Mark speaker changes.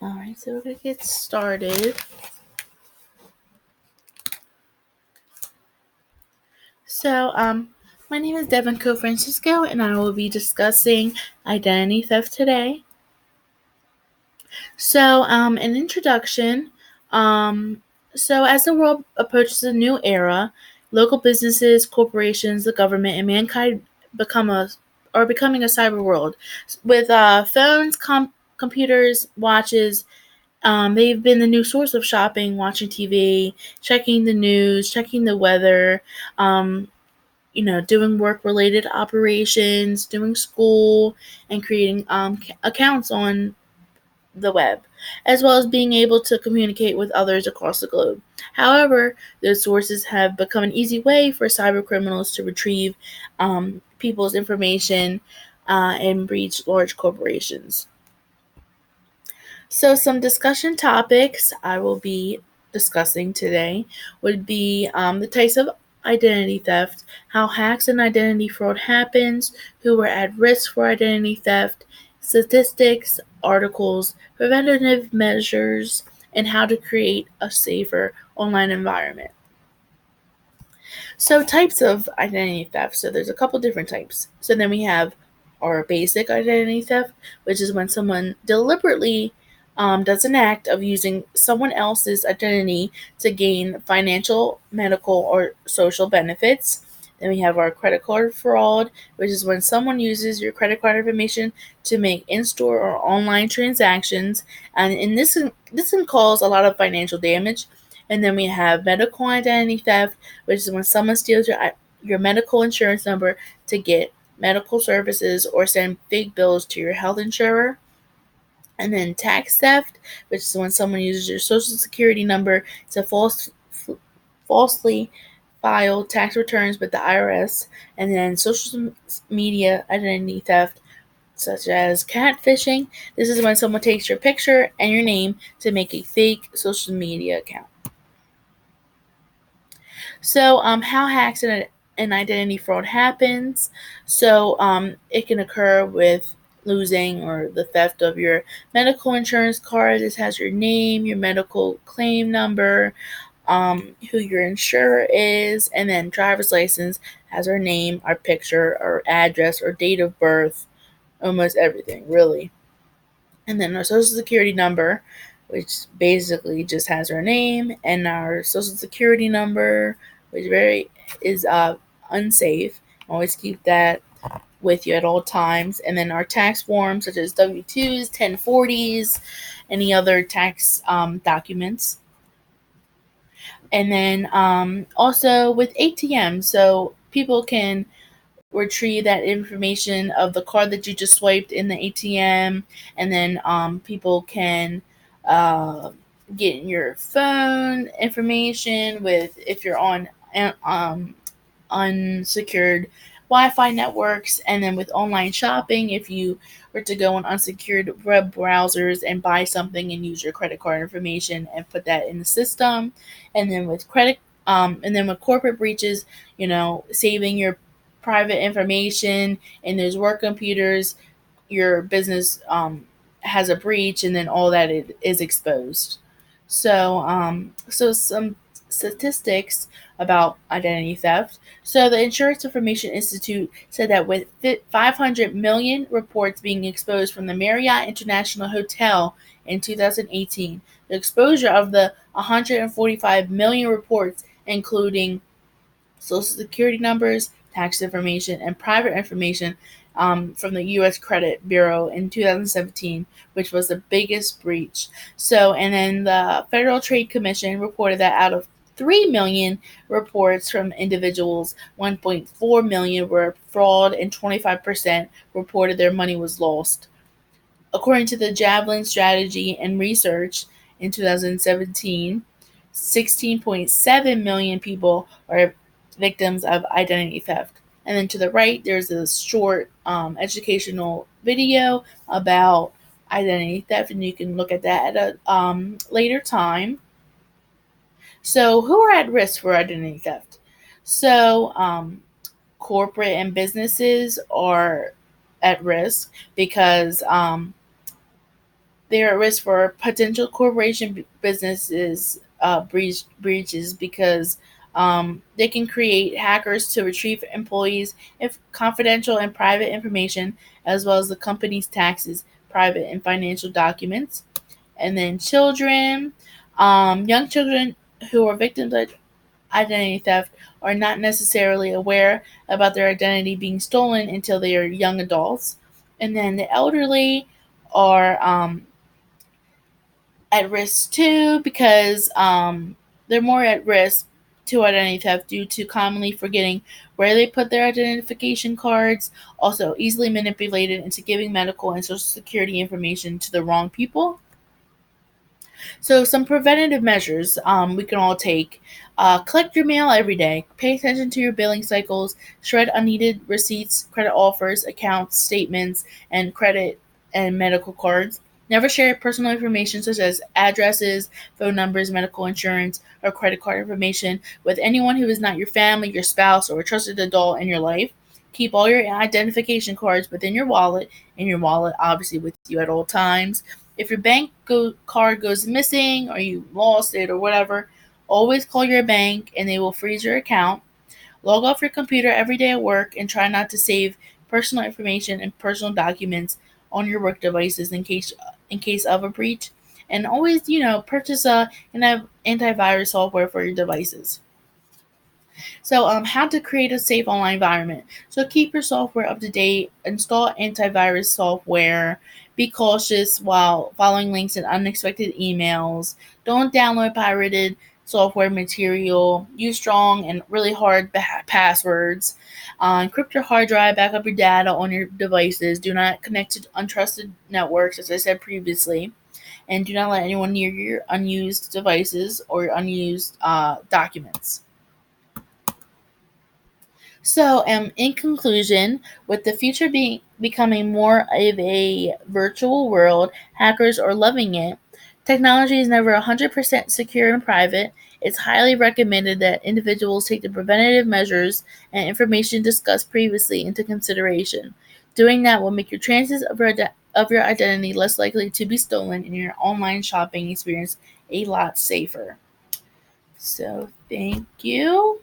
Speaker 1: All right, so we're going to get started. So, my name is Devin Co-Francisco, and I will be discussing identity theft today. So, an introduction. Um, so, as the world approaches a new era, local businesses, corporations, the government, and mankind are becoming a cyber world with phones, computers, watches. They've been the new source of shopping, watching TV, checking the news, checking the weather, doing work-related operations, doing school, and creating accounts on the web, as well as being able to communicate with others across the globe. However, those sources have become an easy way for cyber criminals to retrieve people's information and breach large corporations. So, some discussion topics I will be discussing today would be the types of identity theft, how hacks and identity fraud happens, who are at risk for identity theft, statistics, articles, preventative measures, and how to create a safer online environment. So, types of identity theft. So, there's a couple different types. So, then we have our basic identity theft, which is when someone deliberately does an act of using someone else's identity to gain financial, medical, or social benefits. Then we have our credit card fraud, which is when someone uses your credit card information to make in-store or online transactions, and this can cause a lot of financial damage. And then we have medical identity theft, which is when someone steals your medical insurance number to get medical services or send fake bills to your health insurer. And then tax theft, which is when someone uses your social security number to falsely file tax returns with the IRS. And then social media identity theft, such as catfishing. This is when someone takes your picture and your name to make a fake social media account. So, how hacks and identity fraud happens. So, it can occur with losing or the theft of your medical insurance card. This has your name, your medical claim number, who your insurer is, and then driver's license has our name, our picture, our address, our date of birth, almost everything, really. And then our social security number, which basically just has our name, and our social security number, which is unsafe. Always keep that with you at all times. And then our tax forms, such as W-2s, 1040s, any other tax documents. And then also with ATM, so people can retrieve that information of the card that you just swiped in the ATM, and then people can uh, get your phone information with if you're on unsecured Wi-Fi networks, and then with online shopping, if you were to go on unsecured web browsers and buy something and use your credit card information and put that in the system, and then with corporate breaches, saving your private information in those work computers, your business has a breach, and then all that is exposed. So some statistics about identity theft. So the Insurance Information Institute said that with 500 million reports being exposed from the Marriott International Hotel in 2018, the exposure of the 145 million reports, including social security numbers, tax information, and private information from the U.S. Credit Bureau in 2017, which was the biggest breach. So, and then the Federal Trade Commission reported that out of 3 million reports from individuals, 1.4 million were fraud, and 25% reported their money was lost. According to the Javelin Strategy and Research in 2017, 16.7 million people are victims of identity theft. And then to the right, there's a short educational video about identity theft, and you can look at that at a later time. So, who are at risk for identity theft? So, corporate and businesses are at risk because They are at risk for potential corporation businesses breaches because they can create hackers to retrieve employees' if confidential and private information, as well as the company's taxes, private and financial documents. And then children, young children who are victims of identity theft are not necessarily aware about their identity being stolen until they are young adults. And then the elderly are at risk too because they're more at risk to identity theft due to commonly forgetting where they put their identification cards, also easily manipulated into giving medical and social security information to the wrong people. So, some preventative measures we can all take. Collect your mail every day. Pay attention to your billing cycles. Shred unneeded receipts, credit offers, accounts, statements, and credit and medical cards. Never share personal information such as addresses, phone numbers, medical insurance, or credit card information with anyone who is not your family, your spouse, or a trusted adult in your life. Keep all your identification cards within your wallet, in your wallet, obviously, with you at all times. If your card goes missing or you lost it or whatever, always call your bank and they will freeze your account. Log off your computer every day at work and try not to save personal information and personal documents on your work devices in case of a breach. And always, purchase an antivirus software for your devices. So, how to create a safe online environment. So, keep your software up to date, install antivirus software, be cautious while following links in unexpected emails, don't download pirated software material, use strong and really hard passwords, encrypt your hard drive, back up your data on your devices, do not connect to untrusted networks, as I said previously, and do not let anyone near your unused devices or your unused documents. So, in conclusion, with the future becoming more of a virtual world, hackers are loving it. Technology is never 100% secure and private. It's highly recommended that individuals take the preventative measures and information discussed previously into consideration. Doing that will make your chances of your identity less likely to be stolen and your online shopping experience a lot safer. So, thank you.